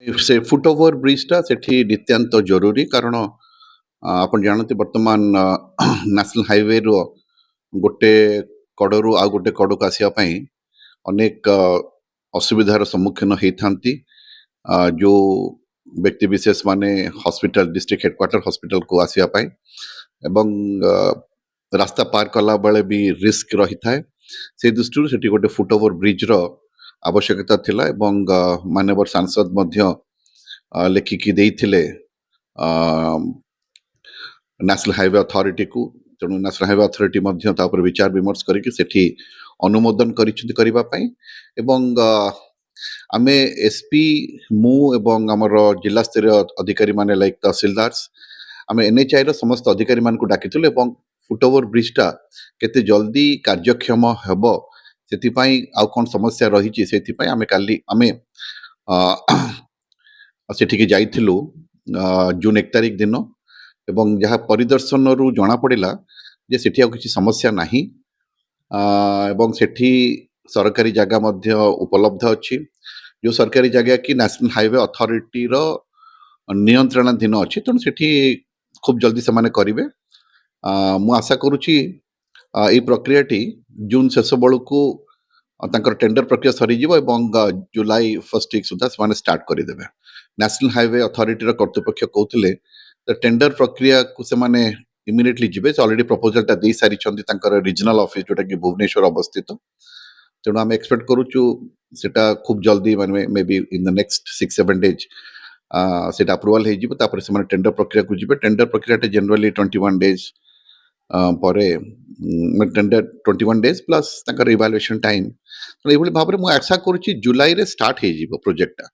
से फुटओभर ब्रिजटा सेठी नित्याନ୍ତ जरूरी कारण आपण जानते वर्तमान नेशनल हाईवे रो गोटे कड़रू आ गोटे कड़क आसिया पई अनेक असुविधार सम्मुखीन होती जो व्यक्ति विशेष माने हॉस्पिटल डिस्ट्रिक्ट हेडक्वार्टर हॉस्पिटल को आसिया पई एवं रास्ता पार कला बेले भी रिस्क रही थाए से दृष्टि सेठी गोटे फुटओभर ब्रिज रो आवश्यकता थिला एवं माननीय सांसद मध्य लेखिकी देइथिले नेशनल हाईवे अथॉरिटी को तेणु नेशनल हाईवे अथॉरिटी मध्य तापर विचार विमर्श करके सेठी अनुमोदन करिछि करिबा पई एवं आमे एसपी मु एवं हमर जिला स्तरीय अधिकारी माने लाइक तहसीलदार्स आमे एनएचआई रो समस्त अधिकारी मान को डाकिथिलु एवं फुटओभर ब्रिजटा केते जल्दी कार्यक्षम हेबो सेति पई आ कोन समस्या रहिछि सेति पई आमे काली आमे सेठिके जाइथिलु जून 1 तारिख दिन एवं जहाँ परिदर्शन रु जना पड़ा जे सेठी किसी समस्या नहीं एवं सेठी सरकारी जगह मध्य उपलब्ध अच्छी जो सरकारी जगह कि नेशनल हाईवे अथॉरिटी रो नियंत्रणाधीन अच्छी तेणु सेठी खूब जल्दी से माने करिवे मु आशा करुच्ची ये प्रक्रियाटी जून शेष बेलू तांकर टेंडर प्रक्रिया सरीजिव एवं जुलाई 1 वीक सुधा से स्टार्ट करदेवे नेशनल हाईवे अथॉरिटी रो कर्तृपक्ष कहते तो टेंडर प्रक्रिया को से माने इमिडिएटली जिबे ऑलरेडी प्रपोजल टा दे सारी छंदी तांकर रीजनल ऑफिस जोटा कि भुवनेश्वर अवस्थित तेणु आम एक्सपेक्ट करूचु सेटा खूब जल्दी माने may be in the next 6-7 days सेटा अप्रूवल हे जिवो तापर से माने टेंडर प्रक्रिया को जिबे टेंडर प्रक्रिया टे जनरली 21 डेज परे टेंडर 21 डेज प्लस तांकर इवैल्यूएशन टाइम तो एभली भाबरे मु आशा करूची जुलाई रे स्टार्ट हे जिवो प्रोजेक्ट टा